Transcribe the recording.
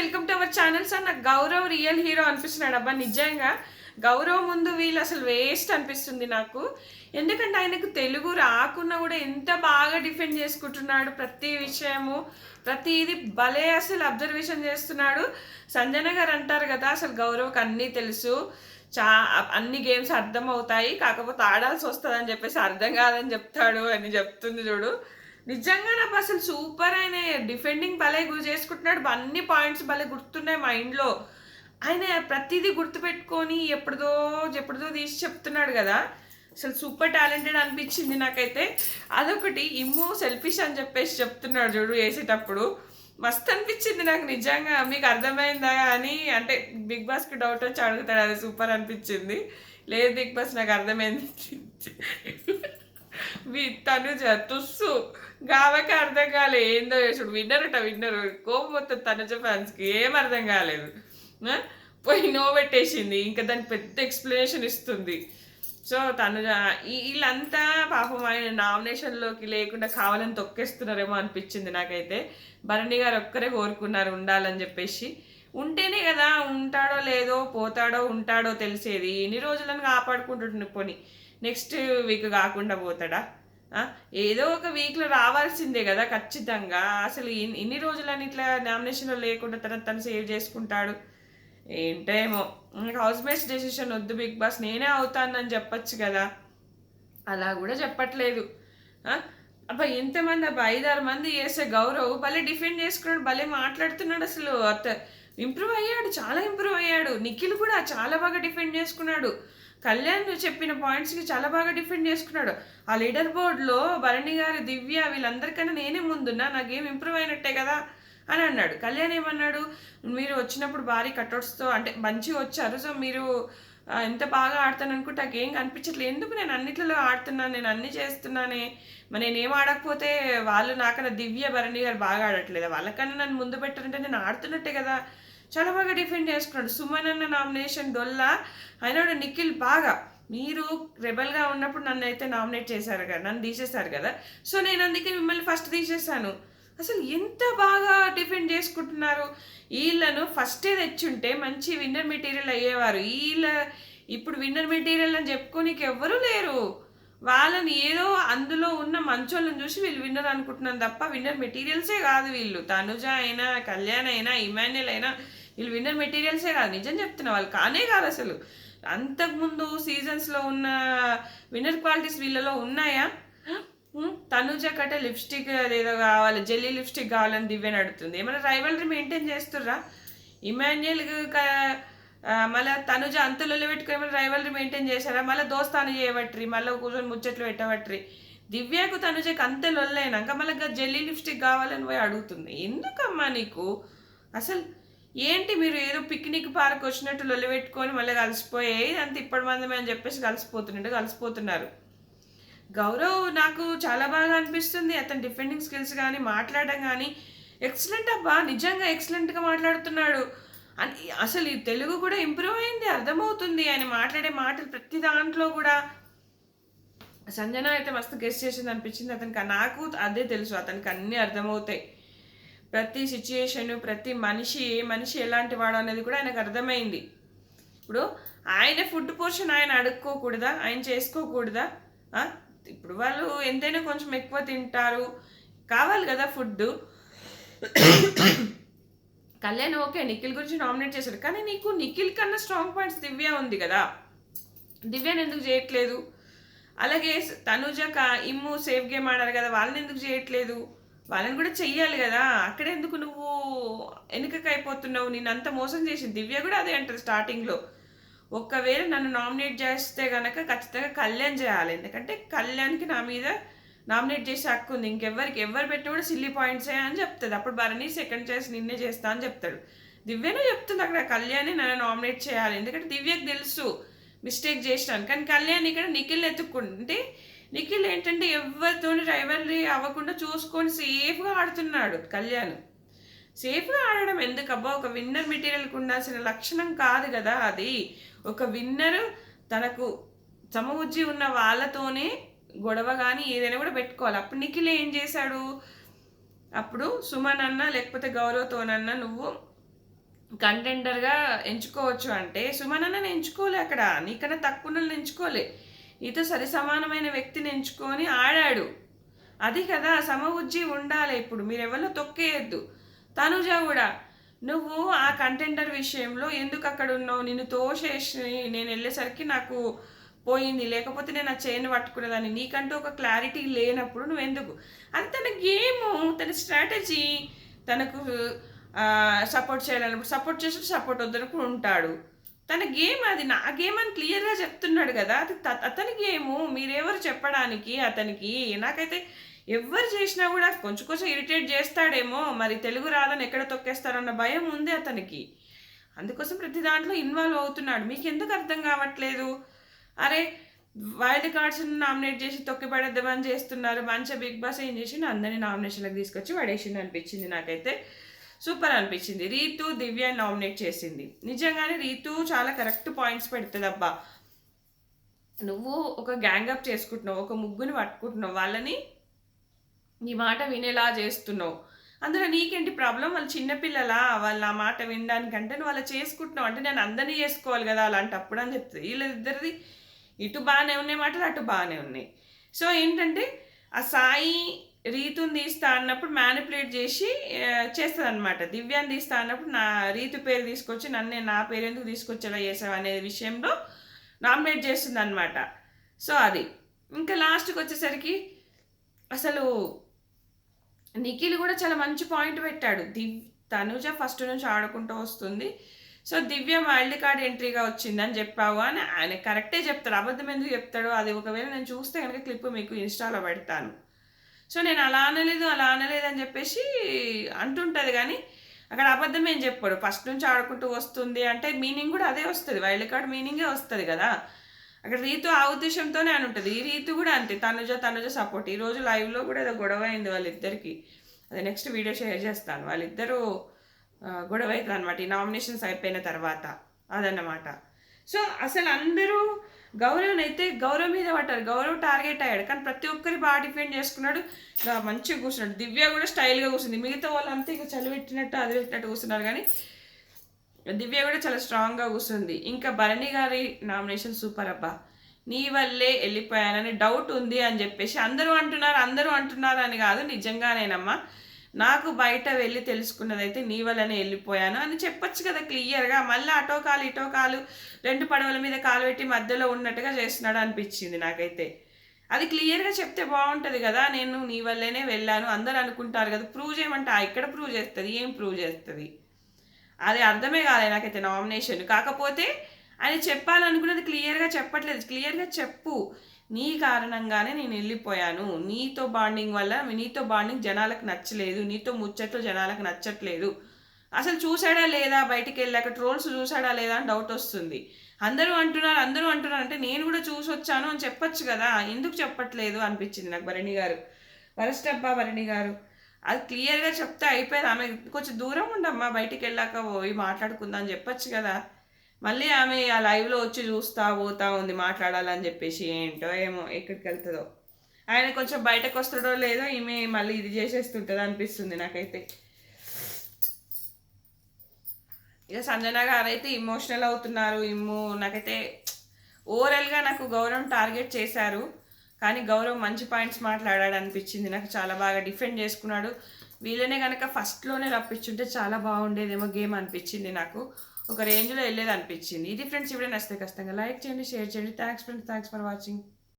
Welcome to our channel. Sir నాకు Gaurav real hero అనిపిస్తున్నాడు. అబ్బా నిజంగా గౌరవ్ ముందు వీళ్ళు అసలు వేస్ట్ అనిపిస్తుంది నాకు. ఎందుకంటే ఆయనకు తెలుగు రాకున్నా కూడా ఎంత బాగా డిఫెండ్ చేసుకుంటున్నాడు ప్రతి విషయము, ప్రతిది భలే అసలు అబ్జర్వేషన్ చేస్తున్నాడు. సంజన గారు అంటారు కదా, అసలు గౌరవ్కి అన్నీ తెలుసు, అన్ని గేమ్స్ అర్థం అవుతాయి, కాకపోతే ఆడాల్సి వస్తుంది అని చెప్పేసి అర్థం కాదని చెప్తాడు అని చెప్తుంది చూడు. నిజంగా నాకు అసలు సూపర్. ఆయన డిఫెండింగ్ భలే చేసుకుంటున్నాడు. అన్ని పాయింట్స్ భలే గుర్తున్నాయి మైండ్లో. ఆయన ప్రతిదీ గుర్తుపెట్టుకొని ఎప్పుడుదో ఎప్పుడుదో తీసి చెప్తున్నాడు కదా. అసలు సూపర్ టాలెంటెడ్ అనిపించింది నాకైతే. అదొకటి, ఇమ్ము సెల్ఫిష్ అని చెప్పేసి చెప్తున్నాడు చూడు వేసేటప్పుడు, మస్తు అనిపించింది నాకు నిజంగా. మీకు అర్థమైందా అని అంటే బిగ్ బాస్కి డౌట్ వచ్చి అడుగుతాడు, అది సూపర్ అనిపించింది. లేదు బిగ్ బాస్ నాకు అర్థమైంది. తనుజ తుస్సు గావకి అర్థం కాలే, ఏందో చూడు విన్నరు కోపం మొత్తం తనుజ ఫ్యాన్స్కి ఏం అర్థం కాలేదు. పోయి నో పెట్టేసింది, ఇంకా దానికి పెద్ద ఎక్స్ప్లెనేషన్ ఇస్తుంది. సో తనుజ వీళ్ళంతా పాపం ఆయన నామినేషన్లోకి లేకుండా కావాలని తొక్కేస్తున్నారేమో అనిపించింది నాకైతే. భరణి గారు ఒక్కరే కోరుకున్నారు ఉండాలని చెప్పేసి. ఉంటేనే కదా ఉంటాడో లేదో, పోతాడో ఉంటాడో తెలిసేది. ఎన్ని రోజులను కాపాడుకుంటుండే, పోనీ నెక్స్ట్ వీక్ కాకుండా పోతాడా? ఏదో ఒక వీక్లో రావాల్సిందే కదా ఖచ్చితంగా. అసలు ఇన్ని రోజులని ఇట్లా నామినేషన్లో లేకుండా తను సేవ్ చేసుకుంటాడు ఏంటేమో. హౌస్ మేట్స్ డెసిషన్ వద్దు బిగ్ బాస్, నేనే అవుతానని చెప్పచ్చు కదా, అలా కూడా చెప్పట్లేదు. అబ్బా ఎంతమంది, అబ్బా 5-6 మంది చేసే గౌరవ్ భలే డిఫెండ్ చేసుకున్నాడు, భలే మాట్లాడుతున్నాడు. అసలు ఇంప్రూవ్ అయ్యాడు, చాలా ఇంప్రూవ్ అయ్యాడు. నిఖిల్ కూడా చాలా బాగా డిఫెండ్ చేసుకున్నాడు. కళ్యాణ్ చెప్పిన పాయింట్స్కి చాలా బాగా డిఫెండ్ చేసుకున్నాడు. ఆ లీడర్ బోర్డులో భరణి గారు, దివ్య వీళ్ళందరికన్నా నేనే ముందున్నా, నాకేం ఇంప్రూవ్ అయినట్టే కదా అని అన్నాడు. కళ్యాణ్ ఏమన్నాడు, మీరు వచ్చినప్పుడు భారీ కట్అవుట్స్తో అంటే మంచిగా వచ్చారు, సో మీరు ఎంత బాగా ఆడతాను అనుకుంటే నాకేం కనిపించట్లేదు, ఎందుకు నేను అన్నిట్లలో ఆడుతున్నాను, నేను అన్నీ చేస్తున్నానే, మరి నేనేం ఆడకపోతే వాళ్ళు నాకన్నా దివ్య భరణి గారు బాగా ఆడట్లేదా, వాళ్ళకన్నా నన్ను ముందు పెట్టారంటే నేను ఆడుతున్నట్టే కదా. చాలా బాగా డిఫెండ్ చేసుకున్నాడు. సుమన్ అన్న నామినేషన్ డొల్లా అయినాడు. నిఖిల్ బాగా, మీరు రెబల్గా ఉన్నప్పుడు నన్ను అయితే నామినేట్ చేశారు కదా, నన్ను తీసేశారు కదా, సో నేను అందుకే మిమ్మల్ని ఫస్ట్ తీసేశాను. అసలు ఎంత బాగా డిఫెండ్ చేసుకుంటున్నారు. వీళ్ళను ఫస్టే తెచ్చుంటే మంచి విన్నర్ మెటీరియల్ అయ్యేవారు. ఇప్పుడు విన్నర్ మెటీరియల్ అని చెప్పుకోనికి ఎవ్వరూ లేరు. వాళ్ళని ఏదో అందులో ఉన్న మంచోళ్ళని చూసి వీళ్ళు విన్నర్ అనుకుంటున్నాను తప్ప విన్నర్ మెటీరియల్సే కాదు వీళ్ళు. తనుజ అయినా, కళ్యాణ్ అయినా, ఇమాన్యుల్ అయినా వీళ్ళు విన్నర్ మెటీరియల్సే కాదు. నిజం చెప్తున్నా, వాళ్ళు కానే కాదు అసలు. అంతకుముందు సీజన్స్లో ఉన్న విన్నర్ క్వాలిటీస్ వీళ్ళలో ఉన్నాయా? తనుజ కట్ట లిప్స్టిక్ ఏదో కావాలి, జెల్లీ లిప్స్టిక్ కావాలని దివ్యని అడుగుతుంది. ఏమైనా రైవల్రీ మెయింటైన్ చేస్తుర్రా? ఇమాన్యుల్ మళ్ళీ తనుజ అంతలో పెట్టుకుని ఏమైనా రైవల్రీ మెయింటైన్ చేశారా? మళ్ళీ దోస్తాను చేయబట్రి, మళ్ళీ కూర్చొని ముచ్చట్లు పెట్టబట్రి. దివ్యకు తనుజకి అంత లొల్లైనాక మళ్ళీ జెల్లీ లిప్స్టిక్ కావాలని పోయి అడుగుతుంది. ఎందుకమ్మా నీకు అసలు ఏంటి? మీరు ఏదో పిక్నిక్ పార్క్ వచ్చినట్టు లొల్లి పెట్టుకొని మళ్ళీ కలిసిపోయి అంత ఇప్పటి మందమే అని చెప్పేసి కలిసిపోతున్నారు. గౌరవ్ నాకు చాలా బాగా అనిపిస్తుంది. అతని డిఫెండింగ్ స్కిల్స్ కానీ, మాట్లాడడం కానీ ఎక్సలెంట్. అబ్బా నిజంగా ఎక్సలెంట్గా మాట్లాడుతున్నాడు. అసలు ఈ తెలుగు కూడా ఇంప్రూవ్ అయింది, అర్థమవుతుంది ఆయన మాట్లాడే మాటలు ప్రతి దాంట్లో కూడా. సంజన అయితే మస్తు గెస్ట్ చేసింది అనిపించింది అతనికి. నాకు అదే తెలుసు, అతనికి అన్నీ అర్థమవుతాయి. ప్రతి సిచ్యుయేషను, ప్రతి మనిషి ఎలాంటి వాడు అనేది కూడా ఆయనకు అర్థమైంది. ఇప్పుడు ఆయన ఫుడ్ పోర్షన్ ఆయన అడుక్కోకూడదా, ఆయన చేసుకోకూడదా? ఇప్పుడు వాళ్ళు ఎంతైనా కొంచెం ఎక్కువ తింటారు, కావాలి కదా ఫుడ్. కళ్యాణ్ ఓకే నిఖిల్ గురించి నామినేట్ చేశాడు, కానీ నీకు నిఖిల్ కన్నా స్ట్రాంగ్ పాయింట్స్ దివ్య ఉంది కదా, దివ్యని ఎందుకు చేయట్లేదు? అలాగే తనుజ ఇమ్ము సేఫ్ గేమ్ ఆడారు కదా, వాళ్ళని ఎందుకు చేయట్లేదు? వాళ్ళని కూడా చెయ్యాలి కదా. అక్కడ ఎందుకు నువ్వు వెనుకకి అయిపోతున్నావు? నేను అంత మోసం చేసింది దివ్య కూడా అదే అంటారు స్టార్టింగ్లో. ఒకవేళ నన్ను నామినేట్ చేస్తే కనుక ఖచ్చితంగా కళ్యాణ్ చేయాలి, ఎందుకంటే కళ్యాణ్కి నా మీద నామినేట్ చేసే హక్కు ఉంది. ఎవరు పెట్టి కూడా సిల్లీ పాయింట్సే అని చెప్తుంది. అప్పుడు భరణి సెకండ్ చాయిస్ నిన్నే చేస్తా అని చెప్తాడు. దివ్యనే చెప్తుంది అక్కడ కళ్యాణ్ నన్ను నామినేట్ చేయాలి, ఎందుకంటే దివ్యకు తెలుసు మిస్టేక్ చేసినాను. కానీ కళ్యాణ్ ఇక్కడ నిఖిల్ ఎత్తుక్కుంటే, నిఖిల్ ఏంటంటే ఎవరితోని రైవల్రీ అవ్వకుండా చూసుకొని సేఫ్గా ఆడుతున్నాడు. కళ్యాణ్ సేఫ్గా ఆడడం ఎందుకబ్బా? ఒక విన్నర్ మెటీరియల్కి ఉండాల్సిన లక్షణం కాదు కదా అది. ఒక విన్నర్ తనకు సమబుజ్జి ఉన్న వాళ్ళతోనే గొడవ కానీ ఏదైనా కూడా పెట్టుకోవాలి. అప్పుడు నిఖిల్ ఏం చేశాడు? అప్పుడు సుమన్ అన్న లేకపోతే గౌరవ్తోనన్నా నువ్వు కంటెండర్‌గా ఎంచుకోవచ్చు అంటే, సుమనన్నని ఎంచుకోలే అక్కడ. నీకన్నా తక్కువున్నోళ్ళని ఎంచుకోలే. నీతో సరిసమానమైన వ్యక్తిని ఎంచుకొని ఆడాడు. అది కదా! సమవుజ్జి ఉండాలి ఇప్పుడు. మీరెవరిలో తొక్కేయొద్దు. తనుజ గూడా, నువ్వు ఆ కంటెండర్ విషయంలో ఎందుకక్కడున్నావు? నిన్ను తోసేసి నేనెళ్ళేసరికి నాకు పోయింది. లేకపోతే నేను ఆ చైన్ పట్టుకునేదాన్ని. నీకంటూ ఒక క్లారిటీ లేనప్పుడు నువ్వెందుకు? అది తన గేము, తన స్ట్రాటజీ. తనకు సపోర్ట్ చేయాలన్నప్పుడు సపోర్ట్ చేసి సపోర్ట్ వద్దనుకుని ఉంటాడు. తన గేమ్ అది. నా గేమ్ అని క్లియర్‌గా చెప్తున్నాడు గదా! అది అతని గేము. మీరెవరు చెప్పడానికి అతనికి? నాకైతే ఎవ్వరు చేసినా గూడా కొంచెం కొంచెం ఇరిటేట్ చేస్తాడేమో! మరి తెలుగు రాదని ఎక్కడ తొక్కేస్తారన్న భయం ఉంది అతనికి. అందుకోసం ప్రతి దాంట్లో ఇన్వాల్వ్ అవుతున్నాడు. మీకెందుకు అర్థం కావట్లేదు? అరే! వైల్డ్ కార్డ్స్‌ని నామినేట్ చేసి తొక్కి పడేద్దామని చేస్తున్నారు. మంచిగా బిగ్ బాస్ ఏం చేసిండు, అందరిని నామినేషన్‌లోకి తీసుకొచ్చి పడేసిండు అనిపించింది నాకైతే. సూపర్ అనిపించింది. రీతు, దివ్యని నామినేట్ చేసింది. నిజంగానే రీతు చాలా కరెక్ట్ పాయింట్స్ పెడుతదబ్బా! నువ్వు ఒక గ్యాంగప్ చేసుకుంటున్నావు. ఒక ముగ్గుని పట్టుకుంటున్నావు. వాళ్ళని నీ మాట వినేలా చేస్తున్నావు. అందులో నీకేంటి ప్రాబ్లమ్? వాళ్ళు చిన్నపిల్లలా? వాళ్ళు నా మాట వినడానికంటే నువ్వు అలా చేసుకుంటున్నావు. అంటే నేను అందరినీ చేసుకోవాలి కదా అలాంటప్పుడు అని చెప్తుంది. వీళ్ళిద్దరిది ఇటు బాగానే ఉన్నాయి మాటలు, అటు బాగానే ఉన్నాయి. సో ఏంటంటే ఆ సాయి రీతుని తీస్తా అన్నప్పుడు మ్యానిపులేట్ చేసి చేస్తుందన్నమాట. దివ్యాన్ని తీస్తా అన్నప్పుడు నా రీతు పేరు తీసుకొచ్చి నా పేరు ఎందుకు తీసుకొచ్చేలా చేసావు అనే విషయంలో నామినేట్ చేస్తుంది అనమాట. సో అది ఇంకా లాస్ట్కి వచ్చేసరికి అసలు నిఖిల్ కూడా చాలా మంచి పాయింట్ పెట్టాడు. తనుజ ఫస్ట్ నుంచి ఆడుకుంటూ వస్తుంది. సో దివ్య వైల్డ్ కార్డ్ ఎంట్రీగా వచ్చిందని చెప్పావు అని ఆయన కరెక్టే చెప్తాడు. అబద్ధం ఎందుకు చెప్తాడు? అది ఒకవేళ నేను చూస్తే కనుక క్లిప్ మీకు ఇన్స్టాలో పెడతాను. సో నేను అలా అనలేదు అని చెప్పేసి అంటుంటుంది కానీ అక్కడ అబద్ధం ఏం చెప్పాడు. ఫస్ట్ నుంచి ఆడుకుంటూ వస్తుంది అంటే మీనింగ్ కూడా అదే వస్తుంది. వైల్డ్ కార్డ్ మీనింగే వస్తుంది కదా. అక్కడ రీతు ఆ ఉద్దేశంతోనే అని ఉంటుంది. ఈ రీతు కూడా అంతే. తనుజ సపోర్ట్. ఈరోజు లైవ్లో కూడా ఏదో గొడవ అయింది వాళ్ళిద్దరికి. అది నెక్స్ట్ వీడియో షేర్ చేస్తాను. వాళ్ళిద్దరూ గొడవ అవుతుంది అనమాట ఈ నామినేషన్స్ అయిపోయిన తర్వాత. అదన్నమాట. సో అసలు అందరూ గౌరవ్ మీద పడ్డారు. గౌరవ్ టార్గెట్ అయ్యాడు. కానీ ప్రతి ఒక్కరి బాగా డిఫెండ్ చేసుకున్నాడు. మంచిగా కూర్చున్నాడు. దివ్య కూడా స్టైల్గా కూర్చుంది. మిగతా వాళ్ళంతా ఇక చలి పెట్టినట్టు అది పెట్టినట్టు కూర్చున్నారు కానీ దివ్య కూడా చాలా స్ట్రాంగ్గా కూర్చుంది. ఇంకా భరణి గారి నామినేషన్ సూపర్ అబ్బా. నీ వల్లే వెళ్ళిపోయానని డౌట్ ఉంది అని చెప్పేసి అందరూ అంటున్నారు అని కాదు, నిజంగానేనమ్మా. నాకు బయట వెళ్ళి తెలుసుకున్నదైతే నీ వల్లనే వెళ్ళిపోయాను అని చెప్పొచ్చు కదా క్లియర్గా. మళ్ళీ అటో కాలు ఇటో కాలు 2 పడవల మీద కాలు పెట్టి మధ్యలో ఉన్నట్టుగా చేస్తున్నాడు అనిపించింది నాకైతే. అది క్లియర్గా చెప్తే బాగుంటుంది కదా. నేను నీ వల్లేనే వెళ్ళాను అందరూ అనుకుంటారు కదా. ప్రూవ్ చేయమంటే ఎక్కడ ప్రూవ్ చేస్తుంది? ఏం ప్రూవ్ చేస్తుంది? అది అర్థమే కాలేదు నాకైతే నామినేషన్. కాకపోతే ఆయన చెప్పాలనుకున్నది క్లియర్గా చెప్పట్లేదు. క్లియర్గా చెప్పు, నీ కారణంగానే నేను వెళ్ళిపోయాను, నీతో బాండింగ్ జనాలకు నచ్చలేదు, నీతో ముచ్చట్లు జనాలకు నచ్చట్లేదు. అసలు చూసాడా లేదా బయటికి వెళ్ళాక ట్రోల్స్ చూసాడా లేదా అని డౌట్ వస్తుంది. అందరూ అంటున్నారు అంటే నేను కూడా చూసి వచ్చాను అని చెప్పొచ్చు కదా. ఎందుకు చెప్పట్లేదు అనిపించింది నాకు. భరణి గారు వరస్ట్ అబ్బా. భరణి గారు అది క్లియర్గా చెప్తే అయిపోయేది. ఆమె కొంచెం దూరం ఉండమ్మా, బయటికి వెళ్ళాక పోయి మాట్లాడుకుందాం అని చెప్పొచ్చు కదా. మళ్ళీ ఆమె ఆ లైవ్లో వచ్చి పోతా ఉంది మాట్లాడాలని చెప్పేసి. ఏంటో ఏమో ఎక్కడికి వెళ్తుందో. ఆయన కొంచెం బయటకు వస్తాడో లేదో ఈమె మళ్ళీ ఇది చేసేస్తుంటుంది అనిపిస్తుంది నాకైతే. ఇక సంజన గారు అయితే ఇమోషనల్ అవుతున్నారు. నాకైతే ఓవరాల్గా నాకు గౌరవం టార్గెట్ చేశారు. కానీ గౌరవ్ మంచి పాయింట్స్ మాట్లాడాడు అనిపించింది నాకు. చాలా బాగా డిఫెండ్ చేసుకున్నాడు. వీళ్ళనే కనుక ఫస్ట్లోనే రప్పించుంటే చాలా బాగుండేదేమో గేమ్ అనిపించింది నాకు. ఒక రేంజ్లో వెళ్ళేది అనిపించింది. ఇది ఫ్రెండ్స్, ఇప్పుడే నచ్చితే ఖచ్చితంగా లైక్ చేయండి, షేర్ చేయండి. Thanks friends, thanks for watching.